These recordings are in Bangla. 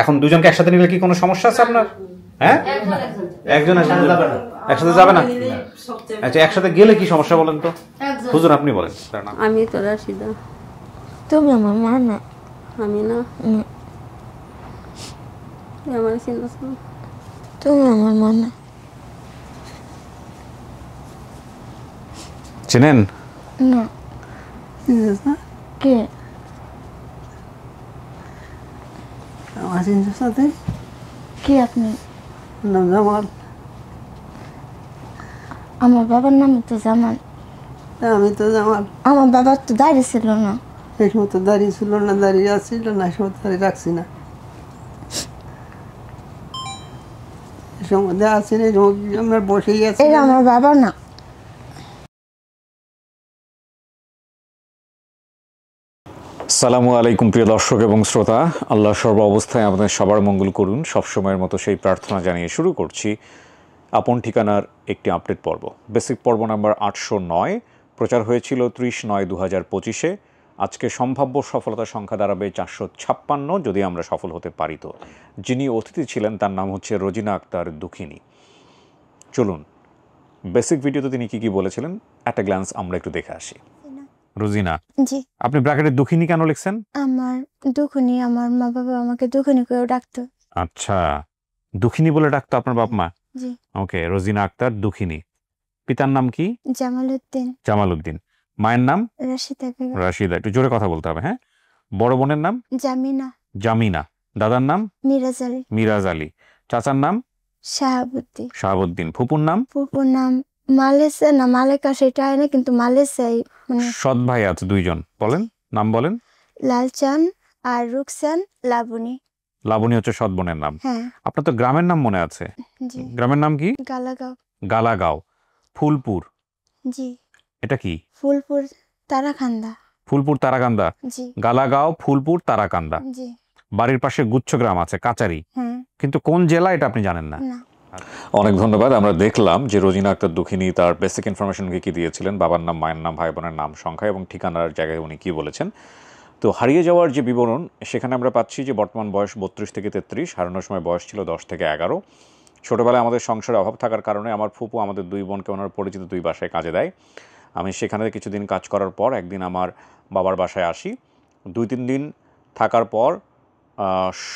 এখন দুজনকে একসাথে নিলে কি কোনো সমস্যা আছে আপনার? হ্যাঁ, একজন একসাথে যাবে না? আচ্ছা, একসাথে গেলে কি সমস্যা বলেন তো হুজুর, আপনি বলেন। আমি তো রাশিদা। তুমি আমার মা না। আমি না, আমার চিন্তা। তুমি আমার মা না। চেনেন না। কে? আমার চিন্তার সাথে কে আপনি? নাম জামাল। আমার বাবার নাম তো জামাল। আমি তো জামাল। আমার বাবার তো দাড়ি ছিল না। এই সময় তো দাঁড়িয়ে ছিল না, দাঁড়িয়ে আসছিল না, এই সময় দাঁড়িয়ে রাখছি না, এই সময় আসছি না, এই সময় আমরা বসেই আছি। এটা আমার বাবা না। আসসালামু আলাইকুম প্রিয় দর্শক এবং শ্রোতা, আল্লাহ সর্ব অবস্থায় আমাদের সবার মঙ্গল করুন, সবসময়ের মতো সেই প্রার্থনা জানিয়ে শুরু করছি আপন ঠিকানার একটি আপডেট পর্ব। বেসিক পর্ব নাম্বার 809 প্রচার হয়েছিল 30/9/2025। আজকে সম্ভাব্য সফলতার সংখ্যা দাঁড়াবে 456, যদি আমরা সফল হতে পারি। তো যিনি অতিথি ছিলেন তার নাম হচ্ছে রোজিনা আক্তার দুখিনী। চলুন বেসিক ভিডিওতে তিনি কি বলেছিলেন একটা গ্ল্যান্স আমরা একটু দেখে আসি। রোজিনা, জি। আপনি ব্র্যাকেটে দুখিনী কেন লিখছেন? আমার দুখুনি, আমার মা বাবা আমাকে দুখুনি করে ডাকতো। আচ্ছা, দুখিনী বলে ডাকতো আপনার বাপ মা? জি। ওকে, রোজিনা আক্তার দুখিনী। পিতার নাম কি? জামালউদ্দিন। জামালউদ্দিন। মায়ের নাম? রাশিদা বেগম। রাশিদা। একটু জোরে কথা বলতে হবে, হ্যাঁ। বড় বোনের নাম? জামিনা। জামিনা। দাদার নাম? মিরাজ আলী। মিরাজ আলী। চাচার নাম? শাহাবুদ্দিন। শাহাবুদ্দিন। ফুপুর নাম? ফুপুর নাম মালেসা না মালেকা, সেটা হয় না, কিন্তু মালেসাই। মানে সৎ ভাই আছে দুইজন, বলেন নাম বলেন। লালচান আর রুকসান লাবণী। লাবণী হচ্ছে সৎ বোনের নাম। হ্যাঁ। আপনার তো গ্রামের নাম মনে আছে। জি। গ্রামের নাম কি? গালাগাঁও। গালাগাঁও। ফুলপুর। জি। এটা কি? ফুলপুর তারাকান্দা। ফুলপুর তারাকান্দা। জি। গালাগাঁও, ফুলপুর, তারাকান্দা। জি। বাড়ির পাশে গুচ্ছগ্রাম আছে, কাচারি। হ্যাঁ। কিন্তু কোন জেলা এটা আপনি জানেন না? না। অনেক ধন্যবাদ। আমরা দেখলাম যে রোজিনা আক্তার দুখিনী তার বেসিক ইনফরমেশন কি দিয়েছিলেন, বাবার নাম, মায়ের নাম, ভাই বোনের নাম, সংখ্যা এবং ঠিকানার জায়গায় উনি কি বলেছেন। তো হারিয়ে যাওয়ার যে বিবরণ, সেখানে আমরা পাচ্ছি যে বর্তমান বয়স 32 থেকে 33, হারানোর সময় বয়স ছিল 10 থেকে 11। ছোটোবেলায় আমাদের সংসারে অভাব থাকার কারণে আমার ফুপু আমাদের দুই বোনকে ওনার পরিচিত দুই বাসায় কাজে দেয়। আমি সেখানে কিছুদিন কাজ করার পর একদিন আমার বাবার বাসায় আসি। 2-3 দিন থাকার পর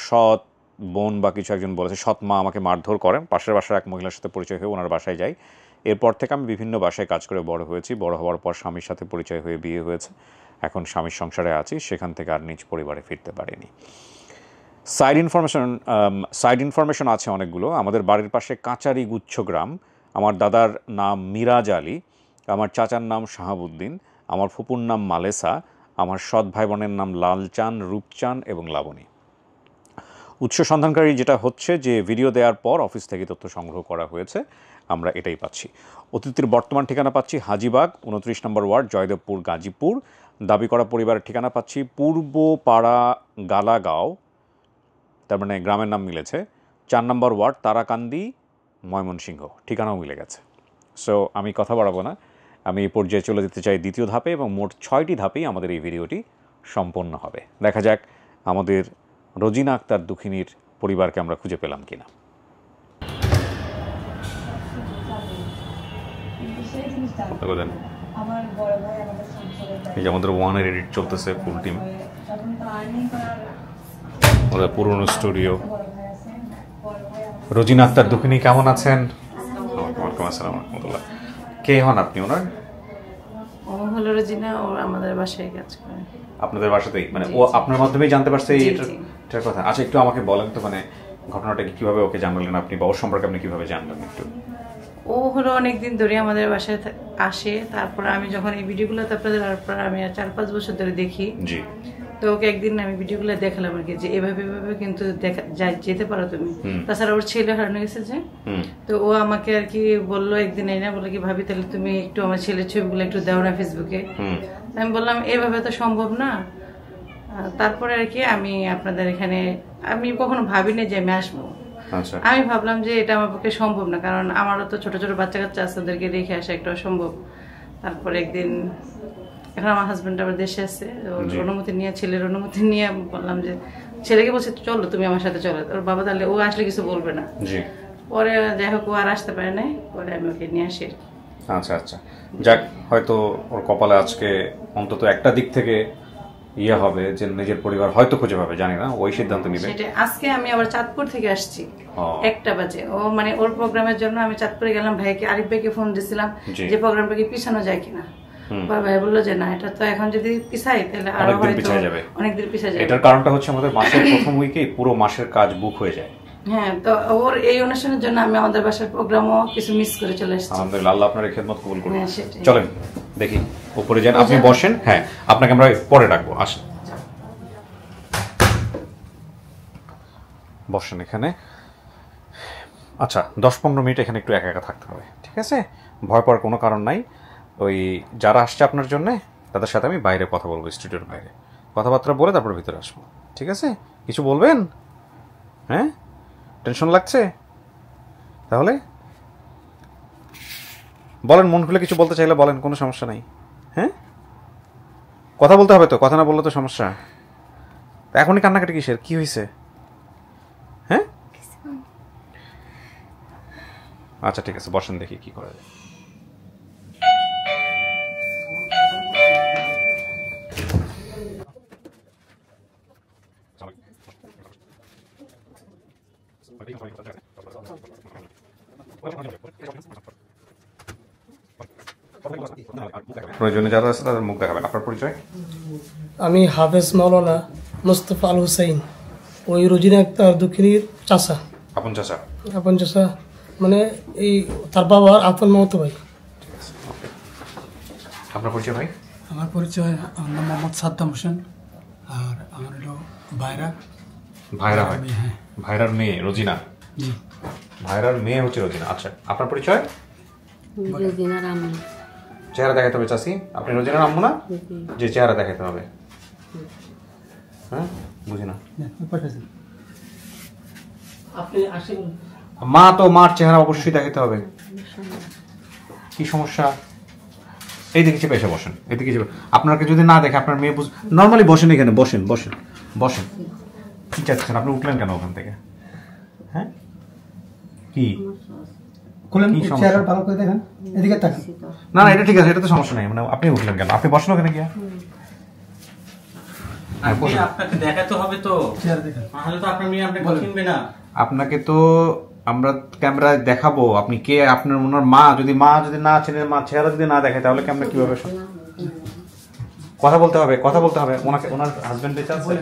সৎ বোন বা কিছু একজন বলেছে সৎ মা আমাকে মারধর করেন। পাশের বাসার এক মহিলার সাথে পরিচয় হয়ে ওনার বাসায় যাই। এরপর থেকে আমি বিভিন্ন বাসায় কাজ করে বড় হয়েছি। বড় হওয়ার পর স্বামীর সাথে পরিচয় হয়ে বিয়ে হয়েছে। এখন স্বামীর সংসারে আছি, সেখান থেকে আর নিজ পরিবারে ফিরতে পারিনি। সাইড ইনফরমেশন আছে অনেকগুলো। আমাদের বাড়ির পাশে কাচারি গুচ্ছগ্রাম। আমার দাদার নাম মিরাজ আলী, আমার চাচার নাম শাহাবুদ্দিন, আমার ফুপুর নাম মালেসা, আমার সৎ ভাই বোনের নাম লালচান, রূপচান এবং লাবণী। উৎস সন্ধানকারী যেটা হচ্ছে যে ভিডিও দেওয়ার পর অফিস থেকে তথ্য সংগ্রহ করা হয়েছে, আমরা এটাই পাচ্ছি। অতিথির বর্তমান ঠিকানা পাচ্ছি হাজিবাগ 29 নম্বর ওয়ার্ড, জয়দেবপুর, গাজীপুর। দাবি করা পরিবারের ঠিকানা পাচ্ছি পূর্বপাড়া, গালাগাঁও, তার মানে গ্রামের নাম মিলেছে, 4 নম্বর ওয়ার্ড, তারাকান্দি, ময়মনসিংহ। ঠিকানাও মিলে গেছে। সো আমি কথা বাড়াবো না, আমি এই পর্যায়ে চলে যেতে চাই দ্বিতীয় ধাপে, এবং মোট 6টি ধাপেই আমাদের এই ভিডিওটি সম্পন্ন হবে। দেখা যাক আমাদের রোজিনা আক্তার দুখিনীর পরিবারকে আমরা খুঁজে পেলাম কিনা। এই যে আমাদের ওয়ানের এডিট চলতেছে, ফুল টিম, আমাদের পুরনো স্টুডিও। রোজিনা আক্তার দুখিনী কেমন আছেন? ওয়ালাইকুম আসসালাম রাহমাতুল্লাহ। কে হন আপনি ওনার? ও হলো রোজিনা, ও আমাদের বাসায় কাজ করে। আপনাদের বাসাতেই? মানে ও আপনার মাধ্যমেই জানতে পারছে এটার কথা? আচ্ছা, একটু আমাকে বলেন তো, মানে ঘটনাটা কিভাবে ওকে জানলেন আপনি, বা ওর সম্পর্কে আপনি কিভাবে জানলেন একটু? ও হলো অনেকদিন ধরে আমাদের বাসায় আসে। তারপর আমি যখন এই ভিডিওগুলো তারপরে আমি 4-5 বছর ধরে দেখি। জি। তো ওকে একদিন আমি ভিডিওগুলো দেখালাম আর কি, যে এভাবে কিন্তু যেতে পারো তুমি। তাছাড়া ওর ছেলে হারানো গেছে যে, তো ও আমাকে আর কি বললো একদিন, এই না বলে কি ভাবি তাহলে তুমি একটু আমার ছেলের ছবিগুলো একটু দাও না ফেসবুকে। আমি বললাম এভাবে তো সম্ভব না। তারপরে আর কি আমি আপনাদের এখানে, আমি কখনো ভাবিনি যে আমি আসবো। আমি ভাবলাম যে এটা আমার পক্ষে সম্ভব না, কারণ আমারও তো ছোট ছোট বাচ্চা কাচ্চা আছে, ওদেরকে রেখে আসা একটা অসম্ভব। তারপরে একদিন, এখন আমার হাজবেন্ড আবার দেশে আছে, ওর অনুমতি নিয়ে, ছেলের অনুমতি নিয়ে বললাম যে ছেলেকে বলছে চলো তুমি আমার সাথে চলো, ওর বাবা তাহলে ও আসলে কিছু বলবে না। জি। পরে যাই হোক ও আর আসতে পারে নাই, পরে আমি ওকে নিয়ে আসি। আচ্ছা আচ্ছা, যাক, হয়তো ওর কপালে আজকে অন্তত একটা দিক থেকে ইয়ে হবে যে নিজের পরিবার হয়তো খুঁজে পাবে, জানি না, ওই সিদ্ধান্ত নিবে। সেটা আজকে আমি আবার চাঁদপুর থেকে আসছি ও। 1টা বাজে। ও মানে ওর প্রোগ্রামের জন্য আমি চাঁদপুরে গেলাম, ভাইকে আরিফ ভাইকে ফোন দিয়েছিলাম জি। যে প্রোগ্রামটা কি পিছানো যায় কিনা। ভাই বললো যে না, এটা তো এখন যদি পিছাই তাহলে আরো অনেকদিন হয়তো পিছায় যাবে। অনেকদিন পিছায় যাবে। এটার কারণটা হচ্ছে আমাদের মাসের প্রথম উইকে পুরো মাসের কাজ বুক হয়ে যায়। হ্যাঁ, তো ওর এই অনুষ্ঠানের জন্য আমি আমাদের বাসার প্রোগ্রামও কিছু মিস করে চলে এসেছি। আলহামদুলিল্লাহ, আল্লাহ আপনার এই খেদমত কবুল করুন। হ্যাঁ, সেটাই। চলেন দেখি উপরে যান, আপনি বসেন। হ্যাঁ, আপনাকে আমরা পরে ডাকবো, আসেন বসেন এখানে। আচ্ছা, 10-15 মিনিট এখানে একটু একা একা থাকতে হবে, ঠিক আছে? ভয় পাওয়ার কোনো কারণ নাই। ওই যারা আসছে আপনার জন্য তাদের সাথে আমি বাইরে কথা বলবো, স্টুডিওর বাইরে কথাবার্তা বলে তারপর ভিতরে আসবো, ঠিক আছে? কিছু বলবেন? হ্যাঁ, টেনশন লাগছে? তাহলে বলেন, মন খুলে কিছু বলতে চাইলে বলেন, কোনো সমস্যা নাই। হ্যাঁ, কথা বলতে হবে তো, কথা না বললে তো সমস্যা। তা এখনই কান্নাকাটি কিসের, কি হয়েছে? হ্যাঁ, আচ্ছা ঠিক আছে, বসেন দেখি কি করা যায়। প্রয়োজনে যারা আছে তাদের মুখ দেখাবেন। আপনার পরিচয়? আমি হাফেজ মাওলানা মুস্তফা আল হুসাইন, ওই রোজিনা আক্তার দক্ষিণীর চাচা। আপন চাচা? আপন চাচা মানে এই তার বাবার আপন মামাতো ভাই। আপনার পরিচয় ভাই? আমার পরিচয়, আমার নাম মোহাম্মদ সাদ্দাম হোসেন, আর আমার হলো ভাইরা। ভাইরা হয়? হ্যাঁ। ভাইরার মেয়ে রোজিনা? জি। ভাইরার মেয়ে হচ্ছে রোজিনা। আচ্ছা, আপনার পরিচয়? রোজিনার আম্মু। চেহারা দেখাতে হবে চাচি? আপনি রোজিনার আম্মু না? যে চেহারা দেখাতে হবে। হ্যাঁ, বুঝি না। আপনি আসেন। মা তো, মার চেহারা অবশ্যই দেখাতে হবে। কি সমস্যা? এইদিকে চেপে এসে বসেন, এদিকে চেপে। আপনাকে যদি না দেখে আপনার মেয়ে নর্মালি বসেন এখানে, বসেন বসেন বসেন। কি চাচ্ছেন আপনি? উঠলেন কেন ওখান থেকে? হ্যাঁ, কি খুলেন, কি সমস্যা? চেহারা ভালো করে দেখেন, এদিকে তাকান। না না, এটা ঠিক আছে, এটা তো সমস্যা নেই। মানে আপনি উঠলেন কেন? আপনি বসেন ওখানে গিয়া। আপনাকে দেখাতে হবে তো, চেহারা দেখেন। তাহলে তো আপনার মেয়ে আপনাকে চিনবে না। আপনাকে তো আমরা ক্যামেরায় দেখাবো আপনি কে। আপনার ওনার মা যদি না চেনে, মা চেহারা যদি না দেখে, তাহলে ক্যামেরা কিভাবে? কথা বলতে হবে, কথা বলতে হবে। ওনাকে, ওনার হাজবেন্ড বেঁচে আছে?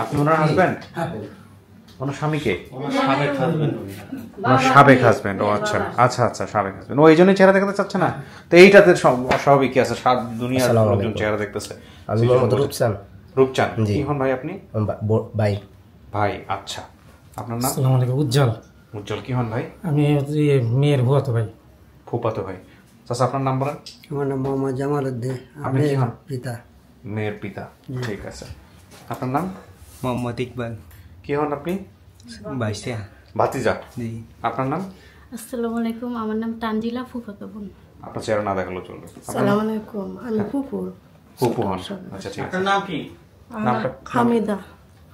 আপনি ওনার হাজবেন্ড? ওনার স্বামীকে? ওনার সাবেক হাজবেন্ড। ও আচ্ছা আচ্ছা আচ্ছা, সাবেক হাজবেন্ড। ও এই জন্যই চেহারা দেখাতে চাচ্ছে না? তো এইটাতে অস্বাভাবিক কি আছে? সাত দুনিয়ার লোকজন চেহারা দেখতেছে। আমি মোহাম্মদ রূপচান। রূপচান, কি হন ভাই আপনি? ভাই। ভাই, আচ্ছা। আপনার নাম? আসসালামু আলাইকুম। উজ্জ্বল। উজ্জ্বল, কি হন ভাই? আমি মেয়ের ভুয়াতো ভাই। ফুপাতো ভাই। চাচা আপনার নাম বলেন? আমার নাম মোহাম্মদ জামাল উদ্দিন, আপনি কি হন? পিতা। মেয়ের পিতা, ঠিক আছে। আপনার নাম? মোহাম্মদ ইকবাল। কি হন আপনি? বাইসা। ভাতিজা। জি। আপনার নাম? আসসালামু আলাইকুম, আমার নাম তানজিলা, ফুফাতো বোন। আপনার চেহারা না দেখালেও চলবে। আসসালামু আলাইকুম, আমি ফুফুর। ফুপু হন, আচ্ছা ঠিক আছে। আপনার নাম কি? নামটা? হামিদা।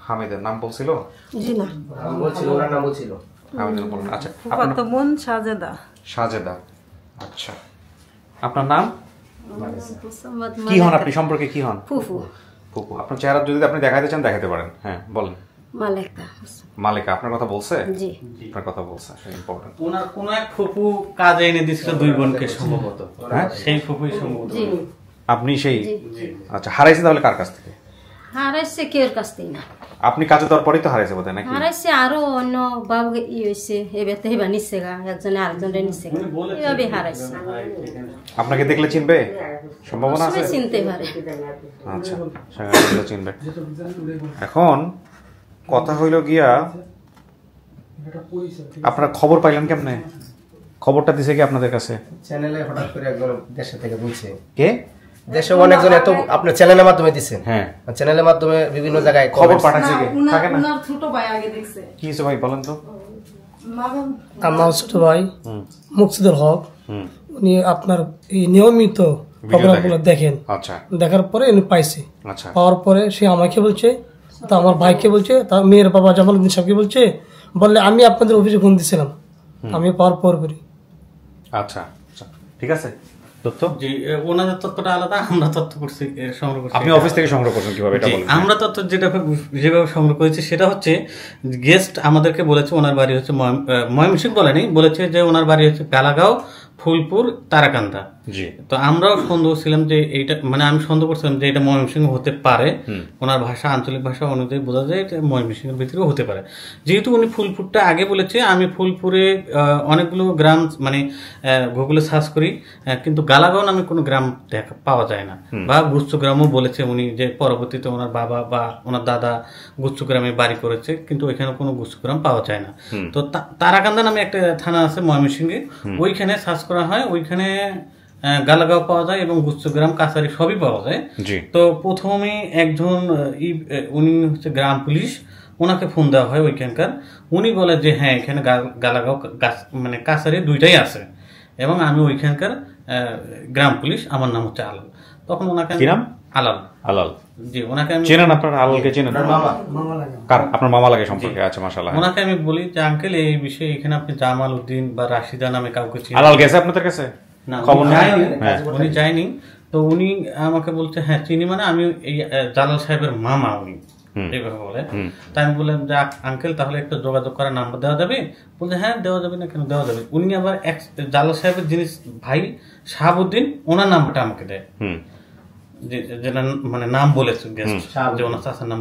হামিদের নাম বলছিল? জি না, বলছিল, ওনার নাম বলছিল। হামিদের বলুন। আচ্ছা, ফুফাতো বোন সাজেদা। সাজেদা, আচ্ছা। আপনার নাম? মোসাম্মদ কি হন আপনি? সম্পর্কে কি হন? ফুফু। ফুপু। আপনার চেহারা যদি আপনি দেখাতে চান দেখাতে পারেন। হ্যাঁ, বলেন। মালেকা। মালিকা আপনার কথা বলছে? জি। আপনার কথা বলছে, ইম্পর্টেন্ট। ওনার কোন এক ফুপু কাজে এনে দিয়েছিল দুই বোনকে সম্ভবত। হ্যাঁ, সেই ফুপুই সম্ভবত। জি। আপনি সেই, আচ্ছা, হারাইছে তাহলে কার কাছ থেকে? হারাইছে কেউর কাছ থেকে না, আপনি কাজে দেওয়ার পরেই তো হারাইছে বোধহয়, নাকি? হারাইছে আরো অন্য বাবু হয়েছে, এবার তো এবার নিচ্ছে গা, একজনে আরেকজনে নিচ্ছে গা, এভাবে হারাইছে। আপনাকে দেখলে চিনবে? সম্ভাবনা আছে? সবাই চিনতে পারে। আচ্ছা, সাংবাদিকরা চিনবে। এখন কথা হইল গিয়া, আপনারা খবর পাইলেন কেমনে? খবরটা দিছে কি আপনাদের কাছে? চ্যানেলে হঠাৎ করে একজন দেশে থেকে বলছে। কে? দেশে অনেকজন, এত আপনার চ্যানেলের মাধ্যমে দিচ্ছেন। হ্যাঁ, চ্যানেলের মাধ্যমে বিভিন্ন জায়গায় খবর পাঠাচ্ছে কে? থাকে না? উনার ছোট ভাই আগে দেখছে। কি হয়েছে ভাই বলেন তো? আমার ছোট ভাই মুকসিদুল হক, উনি আপনার এই নিয়মিত প্রোগ্রামগুলো দেখেন। আচ্ছা। দেখার পরে উনি পাইছে। আচ্ছা। পাওয়ার পরে সে আমাকে বলছে তো আমার ভাইকে বলছে, তার মেয়ের বাবা জামালউদ্দিন সাহেবকে বলছে, বললে আমি আপনাদের অফিসে ফোন দিয়েছিলাম, আমি পাওয়ার পর করি। আচ্ছা আচ্ছা, ঠিক আছে। তথ্য জি, ওনাদের তথ্যটা আলাদা, আমরা তথ্য করছি সংগ্রহ করছি। আপনি অফিস থেকে সংগ্রহ করছেন কিভাবে এটা বলেন? আমরা তথ্য যেভাবে সংগ্রহ করেছি সেটা হচ্ছে, গেস্ট আমাদেরকে বলেছে ওনার বাড়ি হচ্ছে ময়মনসিংহ বলেনি, বলেছে যে ওনার বাড়ি হচ্ছে গালাগাঁও, ফুলপুর, তারাকান্দা। জি। তো আমরাও সন্দেহ ছিলাম যে এইটা, মানে আমি সন্দেহ করছিলাম যে এটা ময়মনসিংহ হতে পারে। ওনার ভাষা, আঞ্চলিক ভাষা অনুযায়ী বোঝা যায় এটা ময়মনসিংহের ভিতরেও হতে পারে। যেহেতু উনি ফুলপুরটা আগে বলেছে, আমি ফুলপুরে অনেকগুলো গ্রাম মানে গুগলে সার্চ করি, কিন্তু গালাগাঁও নামে কোনো গ্রাম পাওয়া যায় না। বা গুচ্ছগ্রামও বলেছে উনি, যে পরবর্তীতে ওনার বাবা বা ওনার দাদা গুচ্ছগ্রামে বাড়ি করেছে, কিন্তু ওইখানে কোনো গুচ্ছগ্রাম পাওয়া যায় না। তো তারাকান্দা নামে একটা থানা আছে ময়মনসিংহে, ওইখানে সার্চ করা হয়, ওইখানে গালাগাঁও পাওয়া যায় এবং গুচ্ছগ্রাম, কাছারি সবই পাওয়া যায়। তো প্রথমে একজন উনি হচ্ছে গ্রাম পুলিশ, ওনাকে ফোন দেওয়া হয় ওইখানকার। উনি বলে যে হ্যাঁ এখানে গালাগাঁও মানে কাছারি দুইটাই আছে, এবং আমি ওইখানকার গ্রাম পুলিশ, আমার নাম হচ্ছে আলাল। তখন ওনাকে কি নাম? আলাল। আলাল, জি। ওনাকে আমি চেনেন? আপনার আলালকে চেনেন? আপনার মামা লাগে সম্পর্কে? আচ্ছা, মাশাআল্লাহ। ওনাকে আমি বলি যে আঙ্কেল এই বিষয়ে এখানে আপনি জামাল উদ্দিন বা রাশিদা নামে কাউকে চিনেন? আলাল গেছে আপনাদের কাছে? না, খবর নাই, উনি যায়নি। তো উনি আমাকে বলছে হ্যাঁ চিনি, মানে আমি এই জালাল সাহেবের মামা উনি, এইভাবে বলে। তাই আমি বললাম যে আঙ্কেল তাহলে একটা যোগাযোগ করার নাম্বার দেওয়া যাবে? বলছে হ্যাঁ দেওয়া যাবে, না কেন, দেওয়া যাবে। উনি আবার জালাল সাহেবের যিনি ভাই শাহাবুদ্দিন, ওনার নাম্বারটা আমাকে দেয়, যেটা মানে নাম বলেছে গেস্ট, যে ওনার চাচার নাম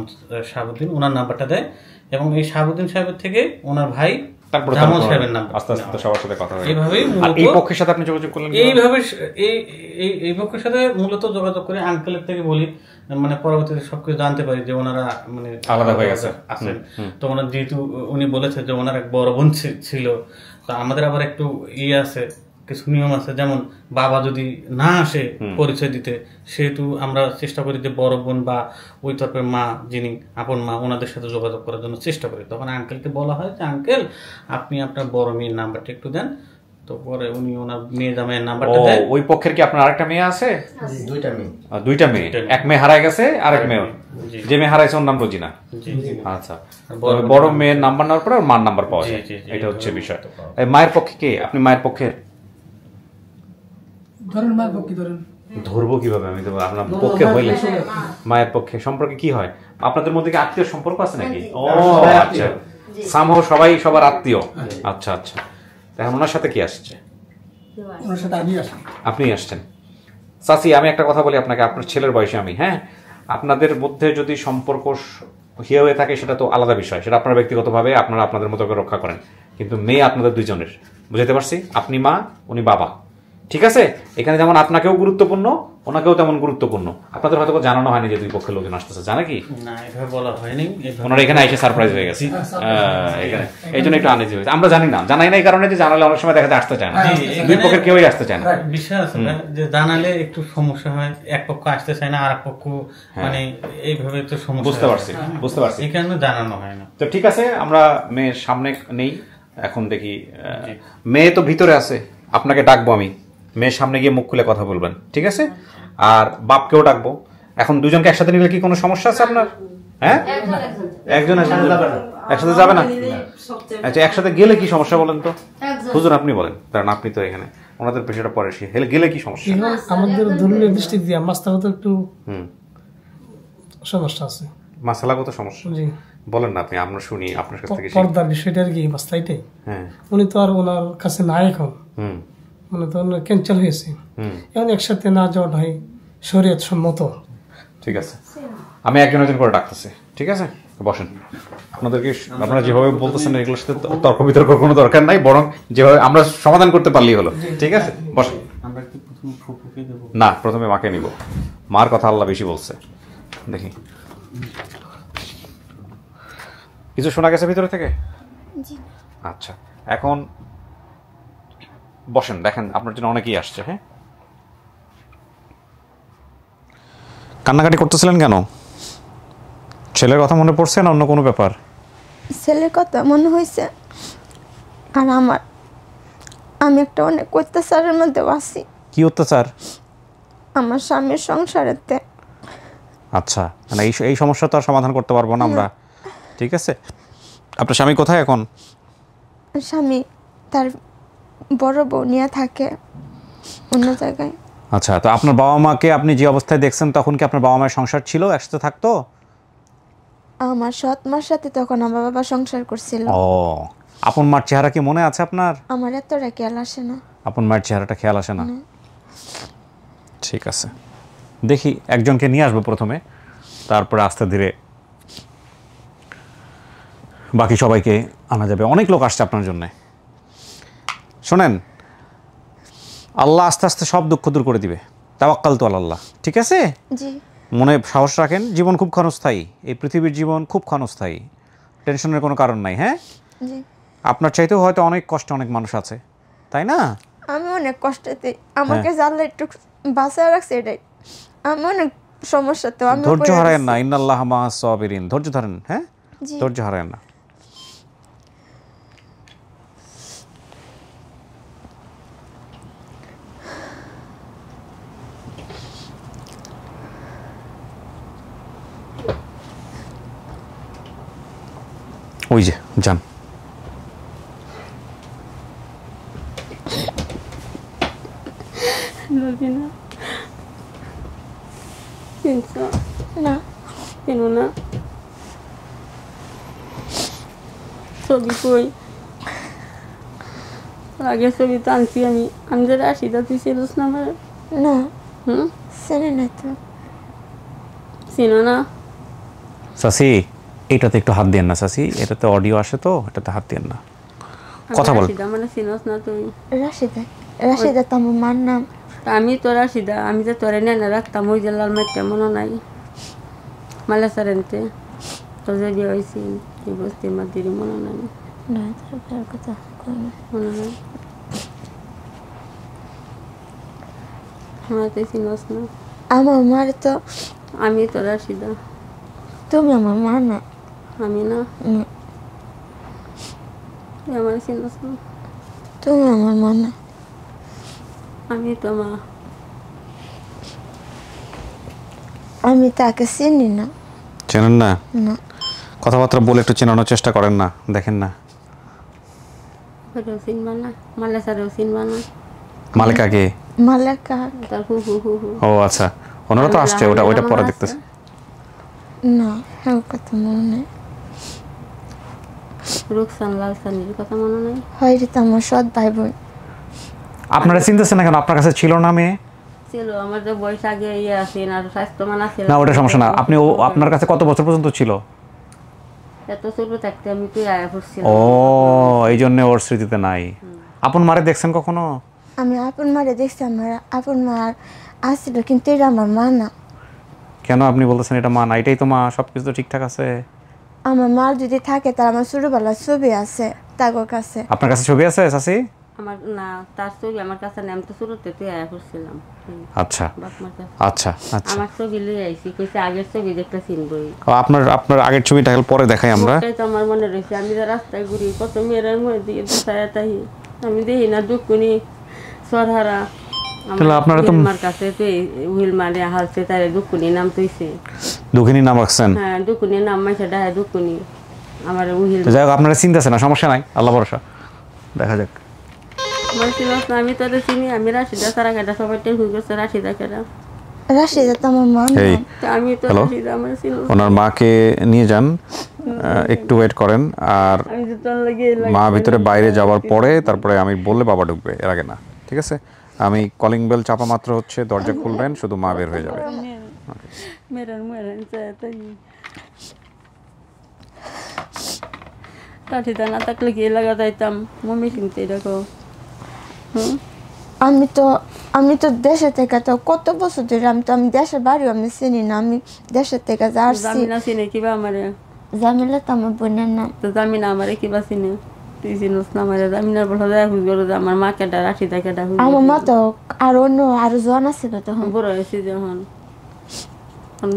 শাহাবুদ্দিন, ওনার নাম্বারটা দেয়। এবং এই শাহাবুদ্দিন সাহেবের থেকে ওনার ভাই জামাল সাহেবের নাম, আস্তে আস্তে সবার সাথে কথা হয়। এইভাবেই এই পক্ষের সাথে আপনি যোগাযোগ করলেন? এইভাবে এই পক্ষের সাথে মূলত যোগাযোগ করে আঙ্কেলের থেকে বলি, মানে পরবর্তীতে সবকিছু জানতে পারি যে ওনারা মানে আলাদা হয়ে গেছে আছেন। তো ওনার যেহেতু উনি বলেছে যে ওনার এক বড় বোন ছিল, তো আমাদের আবার একটু আছে, কিছু নিয়ম আছে, যেমন বাবা যদি না আসে পরিচয় দিতে, সেহেতু আমরা চেষ্টা করি যে বড় বোন বা ওই তরফের মা, যিনি আপন মা, ওনাদের সাথে যোগাযোগ করার জন্য চেষ্টা করি। তখন আঙ্কেলকে বলা হয় যে আঙ্কেল আপনি আপনার বড় মেয়ের নাম্বারটা একটু দেন। তো পরে উনি ওনার মেয়ে জামাইয়ের নাম্বারটা দেয়। ওই পক্ষের কি আপনার আরেকটা মেয়ে আছে? দুইটা মেয়ে। দুইটা মেয়ে, এক মেয়ে হারায় গেছে, আরেক মেয়ে, যে মেয়ে হারাইছে ওর নাম রোজিনা। আচ্ছা, বড় মেয়ের নাম্বার নেওয়ার পরে ওর মার নাম্বার পাওয়া যায়, এটা হচ্ছে বিষয়। মায়ের পক্ষে কে? আপনি মায়ের পক্ষের? ধরেন মায়ের পক্ষে ধরেন, ধরবো কিভাবে? আমি তো আপনার পক্ষে হইলে মায়ের পক্ষে সম্পর্কে কি হয়? আপনাদের মধ্যে কি আত্মীয় সম্পর্ক আছে নাকি? ও আচ্ছা, সামহ সবাই সবার আত্মীয়। আচ্ছা আচ্ছা, তাহলে ওনার সাথে কি আসছে? ওনার সাথে আমি আসি। আপনি আসছেন। চাচি, আমি একটা কথা বলি আপনাকে, আপনার ছেলের বয়সে আমি, হ্যাঁ, আপনাদের মধ্যে যদি সম্পর্ক হয়ে থাকে সেটা তো আলাদা বিষয়, সেটা আপনারা ব্যক্তিগতভাবে আপনারা আপনাদের মতো করে রক্ষা করেন, কিন্তু মেয়ে আপনাদের দুইজনের, বুঝতে পারছি? আপনি মা, উনি বাবা, ঠিক আছে? এখানে যেমন আপনাকেও গুরুত্বপূর্ণ, ওনাকেও তেমন গুরুত্বপূর্ণ। আপনাদের হয়তো জানানো হয়নি যে দুই পক্ষের লোকজন আসতেছে, জানা কি? না, এভাবে বলা হয়নি। ওনারা এখানে এসে সারপ্রাইজ হয়ে গেছে, এখানে এই জন্য একটু আনইজি হয়েছে। আমরা জানি না, জানাই না এই কারণে যে জানালে অনেক সময় দেখা যায় আসতে চায় না, দুই পক্ষের কেউই আসতে চায় না। বিষয় আছে যে জানালে একটু সমস্যা হয়, এক পক্ষ আসতে চায় না, আর এক পক্ষ মানে এইভাবে তো সমস্যা। বুঝতে পারছি, বুঝতে পারছি, এই কারণে জানানো হয় না। তো ঠিক আছে, আমরা মেয়ের সামনে নেই এখন, দেখি মেয়ে তো ভিতরে আছে, আপনাকে ডাকবো আমি, মেয়ের সামনে গিয়ে মুখ খুলে কথা বলবেন, ঠিক আছে? আর বাপকেও ডাকবো। এখন দুজনকে একসাথে নিলে কি কোনো সমস্যা আছে আপনার? হ্যাঁ, একজন একসাথে যাবে না? আচ্ছা, একসাথে গেলে কি সমস্যা বলেন তো হুজুর, আপনি বলেন, কারণ আপনি তো এখানে ওনাদের পেশাটা পরে গেলে কি সমস্যা? আমাদের ধর্মীয় দৃষ্টি দিয়ে মাস্তাগত একটু সমস্যা আছে। মাসালাগত সমস্যা? জি, বলেন না আপনি, আমরা শুনি আপনার কাছ থেকে। পর্দার বিষয়টা আর কি, মাস্তাইটাই। হ্যাঁ, উনি তো আর ওনার কাছে নাই এখন, মানে তো ক্যান্সেল হয়েছে। এখন একসাথে না যাওয়া হয় শরীয়ত সম্মত। ঠিক আছে, আমি একজন একজন করে ডাকতেছি, ঠিক আছে? বসেন। আপনাদেরকে আপনারা যেভাবে বলতেছেন এগুলোর সাথে তর্ক বিতর্ক কোনো দরকার নাই, বরং যেভাবে আমরা সমাধান করতে পারলেই হলো, ঠিক আছে? বসেন। না, প্রথমে মাকে নিব, মার কথা আল্লাহ বেশি বলছে। দেখি কিছু শোনা গেছে ভিতরে থেকে? আচ্ছা, এখন বসেন, দেখেন আপনার জন্য অনেকেই আসছে। হ্যাঁ, কান্নাকাটি করতেছিলেন কেন? ছেলের কথা মনে পড়ছে না অন্য কোনো ব্যাপার? ছেলের কথা মনে হয়েছে, আর আমি একটা অনেক অত্যাচারের মধ্যে আছি। কি অত্যাচার? আমার স্বামীর সংসারেতে আচ্ছা, মানে এই সমস্যা তো আর সমাধান করতে পারবো না আমরা। ঠিক আছে, আপনার স্বামী কোথায় এখন? স্বামী তার বড় বউ নিয়ে থাকে অন্য জায়গায়। আচ্ছা, তো আপনার বাবা মাকে আপনি যে অবস্থায় দেখছেন তখন কি আপনার বাবা মায়ের সংসার ছিল, একসাথে থাকতো? আমার সৎ মার সাথে তখন আমার বাবা সংসার করছিল। ও, আপন মার চেহারা কি মনে আছে আপনার? আমার এতটা খেয়াল আসে না। আপন মায়ের চেহারাটা খেয়াল আসে না? ঠিক আছে, দেখি একজনকে নিয়ে আসবো প্রথমে, তারপরে আস্তে ধীরে বাকি সবাইকে আনা যাবে। অনেক লোক আসছে আপনার জন্যে। শোনেন, আল্লাহ আস্তে আস্তে সব দুঃখ দূর করে দিবে। তাওয়াক্কালতু আলাল্লাহ। ঠিক আছে, জি মনে সাহস রাখেন। জীবন খুব ক্ষণস্থায়ী, এই পৃথিবীর জীবন খুব ক্ষণস্থায়ী, টেনশনের কোনো কারণ নাই। হ্যাঁ, জি। আপনার চাইতেও হয়তো অনেক কষ্টে অনেক মানুষ আছে, তাই না? আমি অনেক কষ্টতে, আমাকে জানলে একটু বাঁচায় রাখছে এটাই। আমি অনেক সমস্যা, তো আমি ধৈর্য হারায়েন না। ইন্নাল্লাহা মাআস সাবিরিন। ধৈর্য ধরেন। হ্যাঁ, জি। ধৈর্য হারায়েন না। ওই যে যান। না কেন না ছবি কই আগে ছবি তো আনছি আমি যে রাশিদা, তুই ছিলিস না আমার? না, হুম, চেনে না তো। চিনো না? সাসি, এটাতে একটু হাত দিয়েন না সাসি, এটাতে অডিও আসে তো, এটাতে হাত দিয়েন না। কথা বল। রাশিদা মানে চিনোস না তুই? রাশিদা, রাশিদা তো আমার মার নাম। আমি তো রাশিদা, আমি যে তোরে নেনে রাখতাম ওই যে লাল মাইটটা মনে নাই মালেসারেনতে তো যে বিয়ে হয়েছি এই বস্তি মাদির মনে নাই? না, তার কথা মনে নাই? আমার তো চিনোস না। আমার মার তো, আমি তো রাশিদা। তুমি আমার মা না। আমি না? না, তুই আমার চিনোস না? তুমি আমার মা না। আমি তো মা। আমি তাকে চিনি না। চেনেন না? না। কথাবার্তা বলে একটু চেনানোর চেষ্টা করেন না, দেখেন না। ওটাও চিনবা না? মালেসারেও চিনবা না? মালিকাকে? মালেকা। তার হু হু হু হু। ও আচ্ছা, ওনারা তো আসছে, ওইটা পরে দেখতেছে। না, হ্যাঁ কথা মনে নেই। রুকসান লাল সানির কথা মনে নাই? হয় রে, তো আমার সৎ ভাই বোন। আপনারা চিনতেছেন না কেন? আপনার কাছে ছিল না মেয়ে? ছিল, আমার যে বয়স আগে ইয়ে আছে না, স্বাস্থ্যমান আছে না, ওটা সমস্যা না। আপনি আপনার কাছে কত বছর পর্যন্ত ছিল? এত ছোট থাকতে আমি তুই আয়া পড়ছিলাম। ও, এই জন্য ওর স্মৃতিতে নাই। আপন মারে দেখছেন কখনো? আমি আপন মারে দেখছি, আমার আপন মার আসছিল, কিন্তু এটা আমার মা না। কেন আপনি বলতেছেন এটা মা না? এটাই তো মা, সবকিছু তো ঠিকঠাক আছে। আমার মা যদি থাকে, তার আমার ছোটবেলার ছবি আছে তার কাছে। আপনার কাছে ছবি আছে চাচি? আমার না, তার ছবি আমার কাছে নেই, আমি তো ছোটতে তুই আয়া পড়ছিলাম। আচ্ছা আচ্ছা আচ্ছা। আমার ছবি লিয়ে আইছি, কইছে আগের ছবি দেখতে চিনবই। আপনার আগের ছবিটা পরে দেখাই আমরা। ওটাই তো আমার মনে রয়েছে। আমি যে রাস্তায় ঘুরি, কত মেয়েরার মধ্যে দিয়ে দোসায় তাই আমি দেখি না দুকুনি সরহারা আপনারা তো আমার কাছে তো উইল মানে হালছে তারে দুকুনি নাম তুইছে। দুকুনি নাম রাখছেন? হ্যাঁ, দুকুনি নাম মাইছে ডাহে দুকুনি। আমার উইল যাই হোক, আপনারা চিন্তাছেন না, সমস্যা নাই, আল্লাহ ভরসা, দেখা যাক। আমার চিনস না? আমি তোদের চিনি। আমি রাশিদা সারা কেটা সবাই টেনশন করছে রাশিদা কেটা। রাশিদা তো আমার মা না। আমি তো রাশিদা আমার চিনস। ওনার মাকে নিয়ে যান, একটু ওয়েট করেন। আর মা ভিতরে বাইরে যাওয়ার পরে তারপরে আমি বললে বাবা ঢুকবে, এর আগে না। ঠিক আছে, আমি কলিং বেল চাপা মাত্র হচ্ছে দরজা খুলবেন, শুধু মা বের হয়ে যাবে। রাশিদা না থাকলে কি লাগা যাইতাম মম্মি চিনতে দেখো। আমি তো দেশে থেকে তো কত বছর ধরে, আমি দেশের বাড়িও আমি চিনি না। আমি দেশের থেকে যাচ্ছি। জামিনা চিনে কিবা আমারে? জামিলা তো আমার বোনের নাম। তো জামিনা আমারে কিবা চিনে? তুই চিনস না আমারে? জামিনার বলা যায় হুজ গেল যে আমার মা কেটা রাশিদা কেটা হুজ। আমার মা তো আরো জন আছিল তখন। বড় হয়েছি যখন,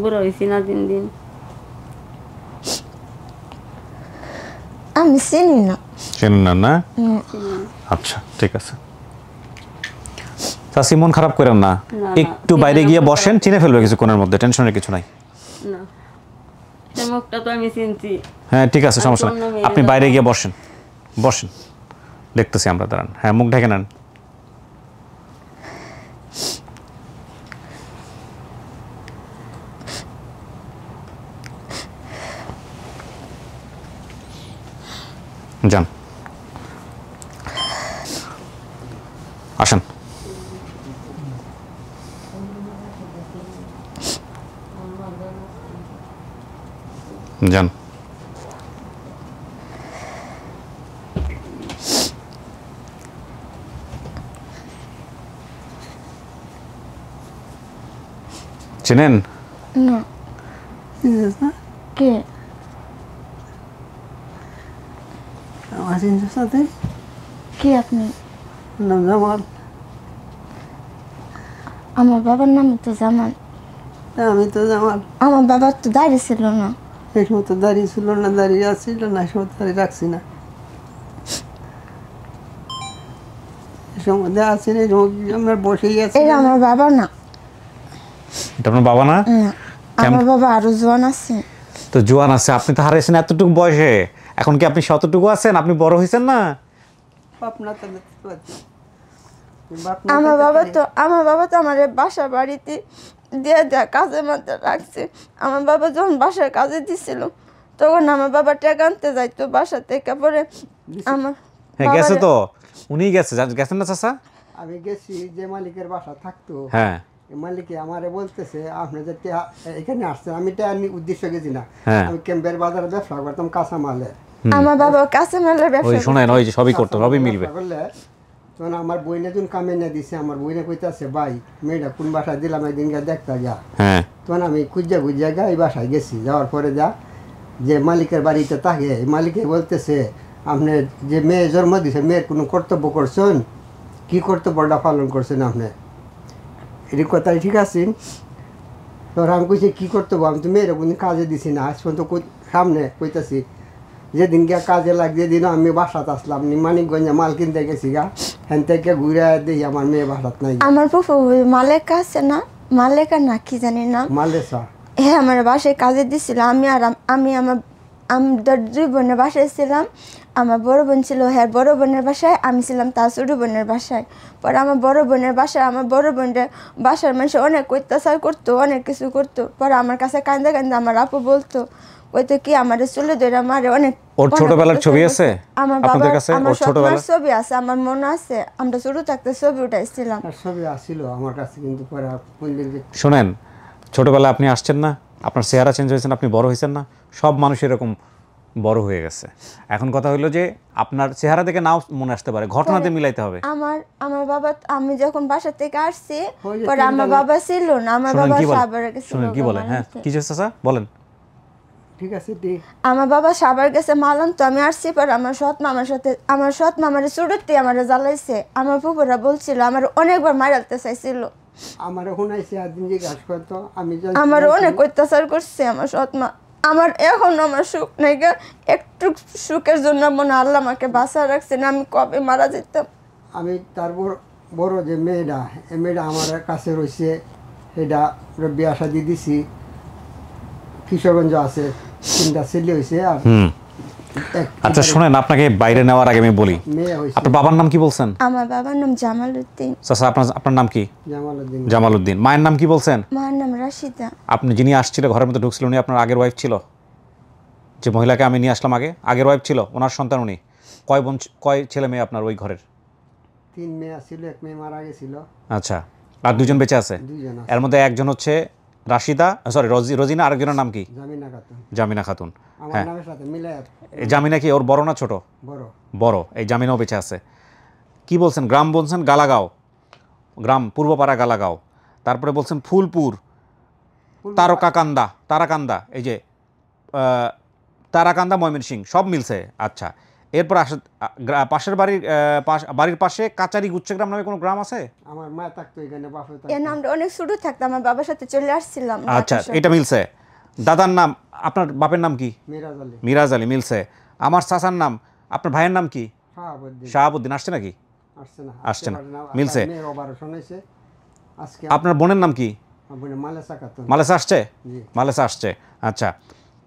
বড় হয়েছি না দিন দিন। আমি চিনি না। চেনেন না? না, আচ্ছা ঠিক আছে। চাচি মন খারাপ করেন না, একটু বাইরে গিয়ে বসেন, চিনে ফেলবে কিছুক্ষণের মধ্যে, টেনশনের কিছু নাই। না সে মুখটা তো আমি চিনছি। হ্যাঁ ঠিক আছে, সমস্যা নেই, আপনি বাইরে গিয়ে বসেন, বসেন, দেখতেছি আমরা, দাঁড়ান। হ্যাঁ মুখ ঢেকে নেন। যান, আসেন। যান। চেনেন? না। কে? আমার চিনছিস না তুই? কে আপনি? নাম জামাল। আমার বাবার নাম তো জামাল। আমি তো জামাল। আমার বাবার তো দাড়ি ছিল না। এই সময় তো দাঁড়িয়ে ছিল না, দাঁড়িয়ে আসছিল না, এই সময় দাঁড়িয়ে রাখছি না, এই সময় আসছি না, এই সময় আমরা বসেই আছি। এটা আমার বাবা না। এটা আপনার বাবা না? না, আমার বাবা আরো জোয়ান আছে। তো জোয়ান আছে, আপনি তো হারাইছেন এতটুকু বয়সে, এখন কি আপনি শতটুকু আছেন? আপনি বড় হয়েছেন না? আমার বাবা তো আমার বাসা বাড়িতে দিয়ে দেয়া কাজের মধ্যে রাখছে। আমার বাবা যখন বাসায় কাজে দিছিল তখন আমার বাবা টাকা আনতে যাইতো বাসা থেকে, পরে আমার হ্যাঁ গেছে তো, উনি গেছেন না চাচা? আমি গেছি, যে মালিকের বাসা থাকতো, হ্যাঁ মালিকে আমারে বলতেছে আপনি যে এখানে আসছেন, আমি উদ্দেশ্য গেছি না, হ্যাঁ। আমি ক্যাম্পের বাজারে ব্যবসা করতাম কাঁচামালে। আমার বাবা কাঁচামালের ব্যবসা। ওই শোনেন, ওই যে সবই করতো, সবই মিলবে। তখন আমার বইনে যখন কামে নিয়ে দিছে, আমার বইনে কইতাছে ভাই মেয়েটা কোন বাসায় দিলাম একদিন গা দেখতে যা। হ্যাঁ তখন আমি খুঁজা গা এই বাসায় গেছি, যাওয়ার পরে যা যে মালিকের বাড়িতে থাকে, মালিকে বলতেছে আপনি যে মেয়ে জন্ম দিছে, মেয়ের কোনো কর্তব্য করছেন, কি কর্তব্যটা পালন করছেন আপনি? এটি কথাই ঠিক আছে। তোর আমি কইছি কী কর্তব্য, আমি তো মেয়েরা কোনো কাজে দিছি না, আজ পর্যন্ত সামনে কইতাছি যেদিন গিয়া কাজে লাগ, যেদিনও আমি বাসাত আসলাম, মানিকগঞ্জে মাল কিনতে গেছি গা, হ্যান থেকে ঘুরে দেখি আমার মেয়ে বাসাত নাই। আমার ফুফু মালেকা আছে না, মালেকা না কি জানি না, মালেসা, হ্যাঁ আমার বাসায় কাজে দিছিল। আমার 2 বোনের বাসায় ছিলাম। আমার বড় বোন ছিল হ্যাঁ বড় বোনের বাসায়, আমি ছিলাম তার ছোট বোনের বাসায়। পরে আমার বড় বোনের বাসায় আমার বড় বোনের বাসার মানুষ অনেক অত্যাচার করতো, অনেক কিছু করতো। পরে আমার কাছে কান্দে কান্দে আমার আপু বলতো, কইতো কি আমার চুলে ধরে মারে অনেক। ওর ছোটবেলার ছবি আছে আমার আপনাদের বাবার, কাছে? আমার ওর ছোটবেলার ছবি আছে, আমার মনে আছে আমরা ছোট থাকতে ছবি উঠাইছিলাম। ছবি আসছিল আমার কাছে, কিন্তু পরে শোনেন, ছোটবেলা আপনি আসছেন না, আপনার চেহারা চেঞ্জ হয়েছেন, আপনি বড় হয়েছেন না, সব মানুষ এরকম বড় হয়ে গেছে। এখন কথা হলো যে আপনার চেহারা দেখে নাও মনে আসতে পারে, ঘটনাতে মিলাইতে হবে। আমার বাবা, আমি যখন বাসা থেকে আসছি পরে আমার বাবা ছিল না, আমার বাবা সাবার গেছে। শুনুন কি বলে, হ্যাঁ কি চাচা বলেন। ঠিক আছে, আমার বাবা সাবার গেছে মালাম, তো আমি আসছি। পর আমার সৎ মামার চুড়তে আমার জ্বালাইছে। আমার ফুপুরা বলছিল আমার অনেকবার মারাতে চাইছিল, আমার শুনাইছে একদিন জিজ্ঞাসা করতো, আমার অনেক অত্যাচার করছে আমার সৎ মা। আমার এখন আমার সুখ নেই, একটু সুখের জন্য মনে আল্লাহ আমাকে বাঁচা রাখছে, না আমি কবে মারা যেতাম। আমি তারপর বড় যে মেয়েটা, এই মেয়েটা আমার কাছে রয়েছে, এটা বিয়া শাদি দিছি, কিশোরগঞ্জ আছে, 3টা ছেলে হয়েছে। আর আচ্ছা শোনেন, আপনাকে বাইরে নেওয়ার আগে আমি বলি, আপনার বাবার নাম কি বলছেন? আমার বাবার নাম জামাল উদ্দিন। চাচা আপনার নাম কি? জামালউদ্দিন। জামালউদ্দিন। মায়ের নাম কি বলছেন? মায়ের নাম রাশিদা। আপনি যিনি আসছিল ঘরের মধ্যে ঢুকছিল, উনি আপনার আগের ওয়াইফ ছিল? যে মহিলাকে আমি নিয়ে আসলাম আগের ওয়াইফ ছিল, ওনার সন্তান উনি? কয় ছেলে মেয়ে আপনার ওই ঘরের? 3 মেয়ে ছিল, 1 মেয়ে মারা গেছিল। আচ্ছা, আর 2জন বেঁচে আছে? 2জন আছে। এর মধ্যে একজন হচ্ছে রাশিদা, সরি রোজিনা, আরেকজনের নাম কি? জামিনা খাতুন। জামিনা খাতুন। আমার হ্যাঁ, নামের সাথে মিলে। জামিনা কি ওর বড় না ছোট? বড়। এই জামিনাও বেঁচে আছে। কি বলছেন গ্রাম? বলছেন গালাগাঁও গ্রাম, পূর্বপাড়া গালাগাঁও। তারপরে বলছেন ফুলপুর, তারাকান্দা, এই যে তারাকান্দা, ময়মনসিংহ, সব মিলছে। আচ্ছা, এরপর পাশের বাড়ির পাশে কাচারি গুচ্ছগ্রাম নামে কোনো গ্রাম আছে? আমার মা থাকতো এখানে, বাবা থাকতো। এর নামটা অনেক ছোট থাকতো, আমার বাবার সাথে চলে আসছিলাম। আচ্ছা, এটা মিলছে। দাদার নাম, আপনার বাপের নাম কি? মিরাজ আলী, মিলছে। আমার চাচার নাম, আপনার ভাইয়ের নাম কি? শাহাবুদ্দিন। আসছে নাকি? আসছে না, মিলছে। আপনার বোনের নাম কি? আপনার মালেসা খাতুন। মালেসা আসছে? জি। মালেসা আসছে, আচ্ছা।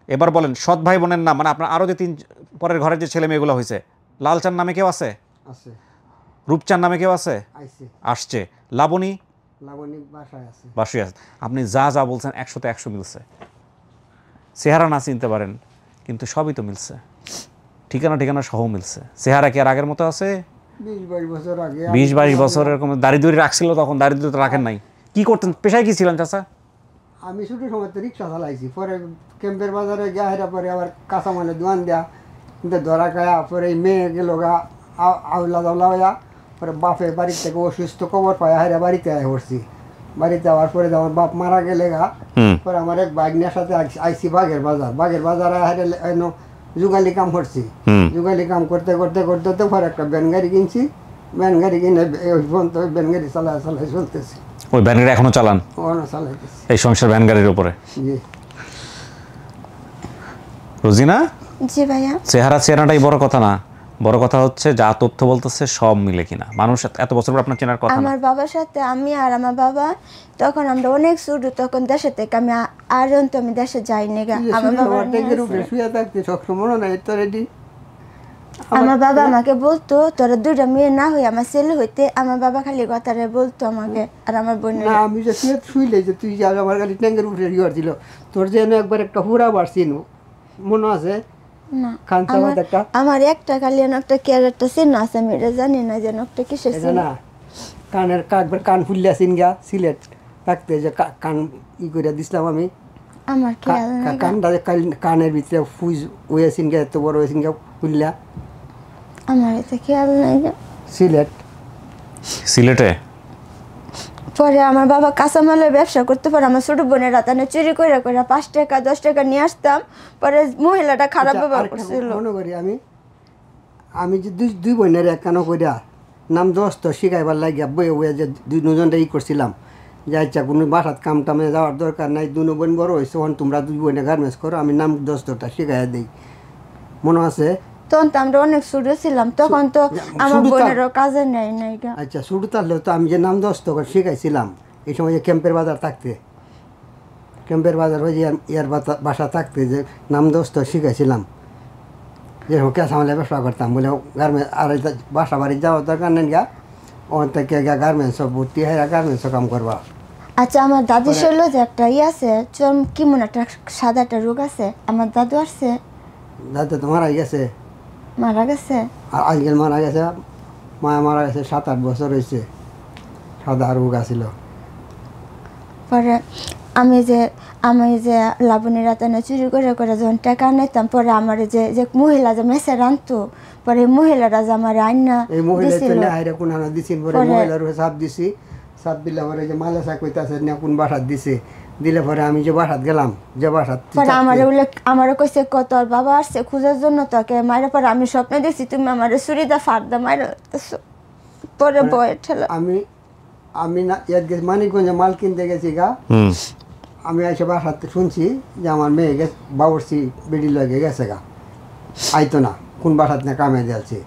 এবার বলেন সৎ ভাই বোনের নাম, মানে আপনার আরও যে 3 পরের ঘরের যে ছেলে মেয়েগুলো হয়েছে, লালচান নামে কেউ আছে? আছে। রূপচান নামে কেউ আছে? আইছে। আসছে। লাবণী? লাবণী বাসায় আছে। বাসায় আছে। আপনি যা যা বলছেন 100তে 100 মিলছে। চেহারা না চিনতে পারেন, কিন্তু সবই তো মিলছে, ঠিকানা সহ মিলছে। চেহারা কি আর আগের মতো আছে? 20-22 বছর আগে। 20-22 বছর এরকম দাড়ি রাখছিল তখন, দাড়ি তো রাখেন নাই। কি করতেন, পেশায় কি ছিলেন চাচা? আমি ছোটো সময় তো রিক্সা চালাইছি, পরে ক্যাম্পের বাজারে গিয়ে হেরা পরে আবার কাঁচামালের দোকান দেয়া, কিন্তু ধরা খায়া পরে এই মেয়ে গেল গা আউলা দাউলা হইয়া, পরে বাপের বাড়ির থেকে অসুস্থ খবর পায় হেরা বাড়িতে আয় পড়ছি। বাড়িতে আওয়ার পরে আমার বাপ মারা গেলে গা, পরে আমার এক বাগনার সাথে আইসি বাগের বাজারে হেরে যুগালি কাম করছি। যুগালি কাম করতে করতে করতে তো পরে একটা ব্যান গাড়ি কিনছি, ব্যান গাড়ি কিনে ওই পর্যন্ত ওই ব্যান গাড়ি চালায় চলতেছি। ওই ভ্যান গাড়ি এখনো চালান? চালাইতেছি এই সংসার ভ্যান গাড়ির উপরে। জি। রোজিনা? জি ভাইয়া। চেহারাটাই বড় কথা না, বড় কথা হচ্ছে যা তথ্য বলতেছে সব মিলে কিনা। মানুষ এত বছর পর আপনার চেনার কথা না। আমার বাবার সাথে আমি আর আমার বাবা তখন আমরা অনেক ছোট, তখন দেশে থেকে আমি আর আমি দেশে যাইনি গা। আমার বাবা শুয়ে থাকতে সবসময় মনে নাই তো রেডি। আমার বাবা আমাকে বলতো তোরা 2টা মেয়ে না হয়ে আমার ছেলে হইতে, আমার বাবা খালি কথারে বলতো আমাকে আর আমার বোন। না আমি যে শুইলে যে তুই আমার খালি ট্যাঙ্কের উপরে ইয়ে ছিল, তোর যেন একবার একটা হুড়া বাড়ছিল মনে আছে? না একটা আমার একটা খালি একটা ক্যারেক্টার চিহ্ন আছে, আমি এটা জানি না যেন একটা কিসের চিহ্ন। না কানের একবার কান ফুললে আসিন গা সিলেট থাকতে যে কান ই করে দিছিলাম আমি। আমার খেয়াল নাই। কানটা কানের ভিতরে ফুজ হয়েছিন গা, এত বড় হয়েছিন গা ফুললা। আমার এতে খেয়াল নাই। সিলেটে পরে আমার বাবা কাঁচামালের ব্যবসা করতে পারে, আমার ছোট বোনের রাতানে চুরি করে 5 টাকা 10 টাকা নিয়ে আসতাম। পরে মহিলাটা খারাপ ব্যবহার করছিল। মনে করি আমি যে দুই বোনের একখানো কইরা নাম দোস্ত শিখাইবার লাগিয়া বয়ে বয়ে যে 2জনটা ই করছিলাম যে আচ্ছা কোনো বাসাত কাম টামে যাওয়ার দরকার নাই, 2 বোন বড় হয়েছে, তোমরা 2 বোনে গার্মেন্টস করো, আমি নাম দোস্তটা শিখাইয়া দিই। মনে আছে? তখন তো আমরা অনেক ছোট ছিলাম, তখন তো আমার বোনেরও কাজে নেই নাই। আচ্ছা শুরু তাহলেও তো আমি যে নাম দোস্ত শিখাইছিলাম এই সময় যে ক্যাম্পের বাজার থাকতে, ক্যাম্পের বাজার হয়ে ইয়ার বাসা থাকতে যে নাম দোস্ত শিখাইছিলাম, যেরকম ক্যাঁচামালের ব্যবসা করতাম বলে গার্মেন্টস আর বাসা বাড়ি যাওয়ার দরকার নেই গা, ওখান থেকে গার্মেন্টস ভর্তি হয়ে গার্মেন্টসও কাম করবা। আচ্ছা আমার দাদু শরীর যে একটা আছে চরম কেমন একটা সাদা একটা রোগ আছে, আমার দাদু আসছে। দাদু তো মারা গেছে? মারা গেছে। আর আজকাল মারা গেছে, মায়া মারা গেছে 7-8 বছর হয়েছে, সাদা রোগ আছিল। পরে আমি যে লাবণী রাতানে চুরি করে যখন টাকা নিতাম, পরে আমার যে মহিলা যে মেসে রানতো, পরে মহিলাটা যে আমার আইনা এই মহিলা কোন দিছিল, পরে মহিলার চাপ দিছি, চাপ দিলে পরে যে মালেসা কইতাছে না কোন বাসাত দিছে, দিলে পরে আমি যে বাসাত গেলাম, যে বাসাত পরে আমারও কইছে তোর বাবা আসছে খোঁজার জন্য তোকে মাইরা। পরে আমি স্বপ্নে দেখছি তুমি আমার চুরিদা ফাড়দা মাইরা। পরে বয়ে ঠেলা আমি না মানিকগঞ্জে মাল কিনতে গেছি গা, আমি এসে বাসাতে শুনছি যে আমার মেয়ে বাবরসি বেডি লগে গেছে গা, আইতো না কোন বাসাত না কামে যাচ্ছে।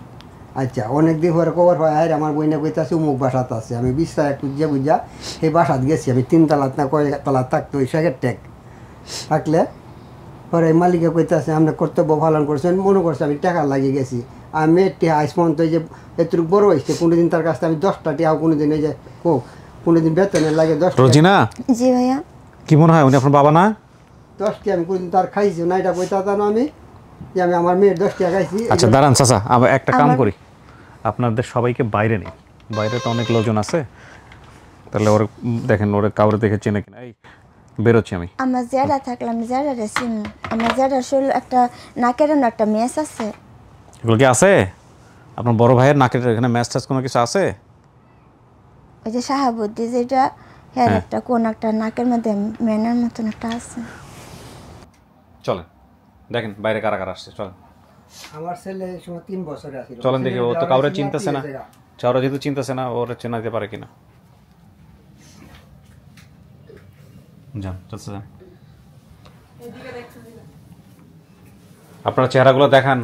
আচ্ছা অনেকদিন পরে খবর হয় আর আমার বইনে কইতাছে অমুক বাসাত আছে, আমি বিশ্বাস বুঝা সেই বাসাত গেছি। আমি 3 তলাত না কয় তলাত থাকতো ওই শেখের ট্যাগ থাকলে পরে মালিকে কইতাছে আপনি কর্তব্য পালন করছেন, মনে করছে আমি টাকা লাগিয়ে গেছি। আমি আইসমন্ত যে এতটুকু বড় হয়েছে, কোনোদিন তার কাছ থেকে আমি 10টা টিয়াও কোনোদিন এই যে কোনোদিন বেতনের লাগে 10। রোজিনা? জি ভাইয়া। কি মনে হয় উনি আপনার বাবা না? 10টি আমি কোনোদিন তার খাইছি না, এটা কইতাম আমি যে আমি আমার মেয়ের 10টা খাইছি। আচ্ছা দাঁড়ান চাচা, আমরা একটা কাম করি, আপনাদের সবাইকে বাইরে নেই, বাইরে তো অনেক লোকজন আছে, তাহলে ওরা দেখেন ওরা কাউরে দেখে চেনে কিনা। এই বেরোচ্ছি আমি। আমার জেরা থাকলাম জেরা রেসিন, আমার জেরা শরীর একটা নাকের একটা মেস আছে। এগুলো কি আছে আপনার বড় ভাইয়ের নাকের এখানে ম্যাচ টাচ কোনো কিছু আছে? ওই যে শাহাবুদ্দি যেটা হ্যাঁ একটা কোন একটা নাকের মধ্যে মেনের মতন একটা আছে। চলেন দেখেন বাইরে কারা কারা আসছে, চলেন। আমার ছেলে সময় 3 বছরে আছিল। চলেন দেখি, ও তো কাউরে চিনতেছে না, কাউরে যেহেতু চিনতেছে না ওরা চেনাতে পারে কিনা। যান চলছে যান, আপনার চেহারাগুলো দেখান।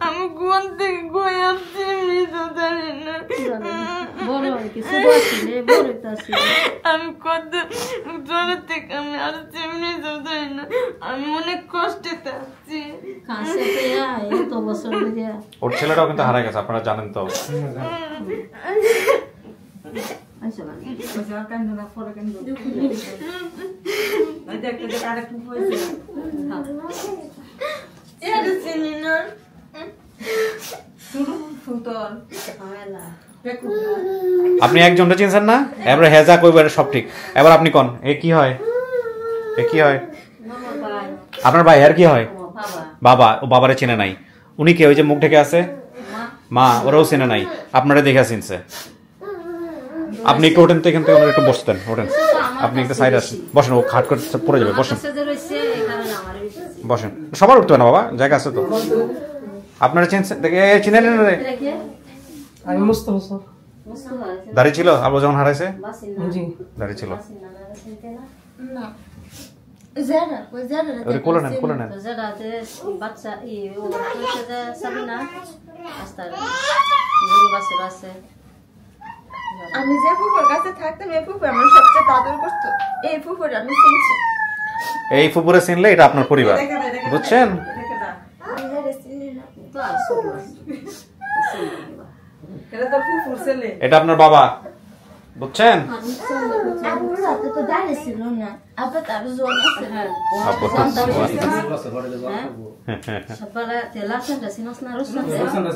আমি কোন থেকে কই আসছি নিজেও জানি না। আমি কত জ্বর থেকে আমি আসছি নিজেও জানি না। আমি অনেক কষ্টেতে আসছি। ওর ছেলেটাও কিন্তু হারাই গেছে, আপনারা জানেন তো। আপনি একজনটা চিনছেন না? এবারে হেজা কইবার সব ঠিক। এবার আপনি কোন এ কি হয়? এ কি হয়? আপনার ভাই আর কি হয়? বাবা। ও বাবারে চেনে নাই। উনি কে? ওই যে মুখ ঢেকে আছে মা, ওরাও চেনে নাই। আপনারা দেখে চিনছে। আপনি একটু ওঠেন তো এখান থেকে, একটু বসতেন। ওঠেন, আপনি একটা সাইড আসেন, বসেন। ও খাট করে পড়ে যাবে, বসেন বসেন। সবার উঠতে না বাবা, জায়গা আছে তো। আপনারা চিনেন রে? আমি মুস্তাফা স্যার। দাড়ি ছিল আবু যখন হারাইছে? জি দাড়ি ছিল। না যারা ওই যারা ওরে কোলে নেন, কোলে নেন। যারা বাচ্চা ও কইছে যে সাবিনা আস্তা গরু বাছুর আছে। আমি যে ফুফুর কাছে থাকতাম, এই ফুফু আমার সবচেয়ে আদর করতো। এই ফুফুর আমি চিনছি। এই ফুপুরে চিনলে এটা আপনার পরিবার, বুঝছেন? আমি যারা চিনি না তো আসো এটা আপনার বাবা, বুঝছেন? আপুর হাতে তো দাঁড়িয়ে ছিল না। আপু তার জোর আছে। সবালা তেলাছন সিনস না রুসন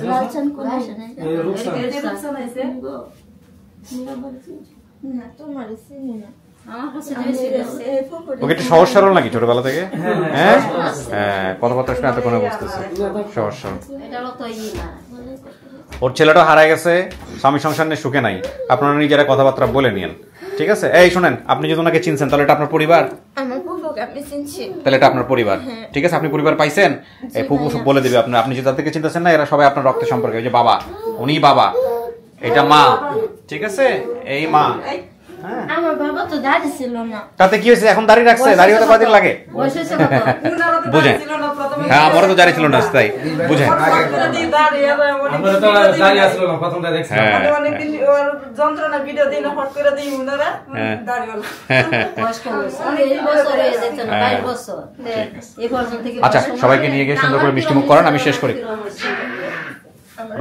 লালচন কোন আসে না। না তোমার চিনি না। আমার কাছে দিয়েছিল এই ফুফুর ওকে একটু সহজ সরল নাকি ছোটবেলা থেকে? হ্যাঁ হ্যাঁ, কথাবার্তা শুনে এত কোনো বুঝতেছে সহজ সরল। এটা তো না ওর ছেলেটা হারায় গেছে, স্বামী সংসার নিয়ে সুখে নাই। আপনারা নিজেরা কথাবার্তা বলে নিয়েন, ঠিক আছে? এই শুনেন, আপনি যদি ওনাকে চিনছেন তাহলে এটা আপনার পরিবার। আমার ফুফুকে আমি চিনছি। তাহলে এটা আপনার পরিবার, ঠিক আছে? আপনি পরিবার পাইছেন। এই ফুফু সব বলে দিবে আপনার। আপনি যে তাদেরকে চিনতেছেন না, এরা সবাই আপনার রক্তের সম্পর্কে। ওই যে বাবা, উনি বাবা, এটা মা, ঠিক আছে? এই মা। আমার বাবা তো দাঁড়িয়ে ছিল না। তাতে কি হয়েছে? এখন দাঁড়িয়ে রাখছে। দাঁড়িয়ে হতে কদিন লাগে বুঝেন? হ্যাঁ, আমারও তো দাঁড়িয়ে ছিল না, তাই বুঝেন। যন্ত্রণা ভিডিও দিন হট করে দিই উনারা আচ্ছা, সবাইকে নিয়ে গিয়ে সুন্দর করে মিষ্টিমুখ করেন, আমি শেষ করি।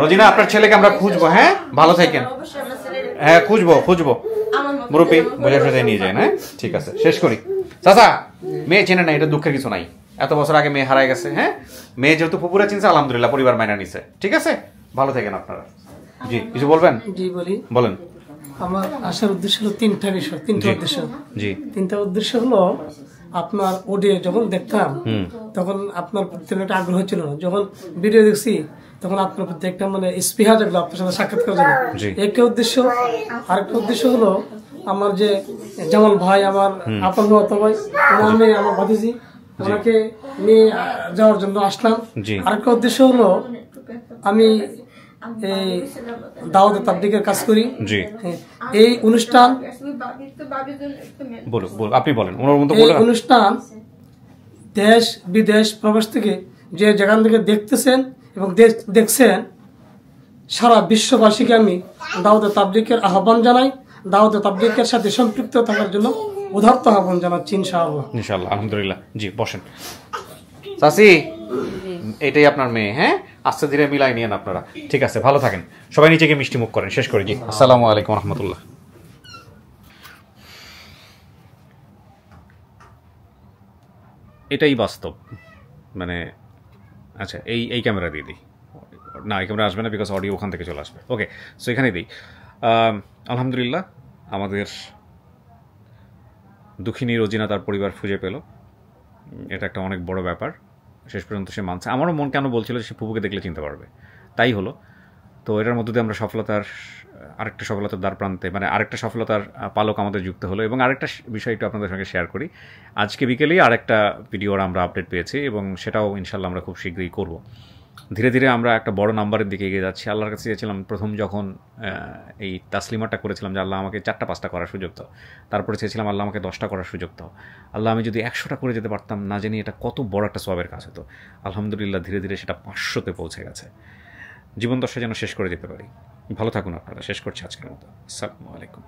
রোজিনা, আপনার ছেলেকে আমরা খুঁজবো। হ্যাঁ, ভালো থাকেন। হ্যাঁ, খুঁজবো মুরব্বী বোঝা সোজা নিয়ে যায় না। ঠিক আছে, শেষ করি। চাচা, মেয়ে চেনে না, এটা দুঃখের কিছু নাই। এত বছর আগে মেয়ে হারায় গেছে। হ্যাঁ, মেয়ে যেহেতু ফুপুরা চিনছে, আলহামদুলিল্লাহ, পরিবার মাইনা নিছে। ঠিক আছে, ভালো থাকেন আপনারা। জি, কিছু বলবেন? জি বলি। বলেন। আমার আসার উদ্দেশ্য হলো তিনটা বিষয়, তিনটা উদ্দেশ্য। জি, তিনটা উদ্দেশ্য হলো, আপনার অডিও যখন দেখতাম তখন আপনার প্রতি একটা আগ্রহ ছিল না। যখন ভিডিও দেখছি তখন আপনার প্রতি একটা মানে স্পৃহা জাগলো আপনার সাথে সাক্ষাৎ করার জন্য। একটা উদ্দেশ্য। আরেকটা উদ্দেশ্য হলো, আমার যে জামাল ভাই, আমার আপন ভাই, ওনার মেয়ে, আমার ভাতিজি, ওনাকে নিয়ে যাওয়ার জন্য আসলাম। আরেকটা উদ্দেশ্য হলো, আমি এই দাওয়াত তাবলীগের কাজ করি। এই অনুষ্ঠান আপনি বলেন। এই অনুষ্ঠান দেশ বিদেশ প্রবাস থেকে যে যেখান থেকে দেখতেছেন এবং দেখছেন, সারা বিশ্ববাসীকে আমি দাওয়াত তাবলীগের আহ্বান জানাই। দাওয়াত তাবলীগের সাথে সম্পৃক্ত থাকার জন্য উদারত আহ্বান জানাচ্ছি। ইনশাআল্লাহ। আলহামদুলিল্লাহ। জি, বসেন। চাচি, এটাই আপনার মেয়ে। হ্যাঁ, আস্তে ধীরে মিলাই নিয়েন আপনারা। ঠিক আছে, ভালো থাকেন সবাই। নিচে মিষ্টি মুখ করেন, শেষ করে। জি, আসসালামু আলাইকুম রহমতুল্লাহ। এটাই বাস্তব, মানে আচ্ছা, এই ক্যামেরা দিয়ে দিই না, এই ক্যামেরা আসবে না, বিকজ অডিও ওখান থেকে চলে আসবে। ওকে, সো এখানেই দিই। আলহামদুলিল্লাহ, আমাদের দুঃখিনী রোজিনা তার পরিবার খুঁজে পেল। এটা একটা অনেক বড় ব্যাপার। শেষ পর্যন্ত সে মানছে। আমারও মন কেন বলছিল সে ফুপুকে দেখলে চিনতে পারবে, তাই হলো। তো এটার মধ্যে দিয়ে আমরা আরেকটা সফলতার দ্বার প্রান্তে, মানে আরেকটা সফলতার পালক আমাদের যুক্ত হলো। এবং আরেকটা বিষয় একটু আপনাদের সঙ্গে শেয়ার করি। আজকে বিকেলেই আরেকটা ভিডিওর আমরা আপডেট পেয়েছি এবং সেটাও ইনশাল্লাহ আমরা খুব শীঘ্রই করব। ধীরে ধীরে আমরা একটা বড় নাম্বারের দিকে এগিয়ে যাচ্ছি। আল্লাহর কাছে চেয়েছিলাম প্রথম যখন এই তাসলিমাটা করেছিলাম যে আল্লাহ আমাকে 4টা 5টা করার সুযোগ দাও, তারপরে চেয়েছিলাম আল্লাহ আমাকে 10টা করার সুযোগ দাও। আল্লাহ আমি যদি 100টা করে যেতে পারতাম না জানি এটা কত বড় একটা সওয়াবের কাজ হতো। আলহামদুলিল্লাহ ধীরে ধীরে সেটা 500তে পৌঁছে গেছে। জীবন দশা যেন শেষ করে যেতে পারি। ভালো থাকুন আপনারা। শেষ করছি আজকের মতো। আসসালামু আলাইকুম।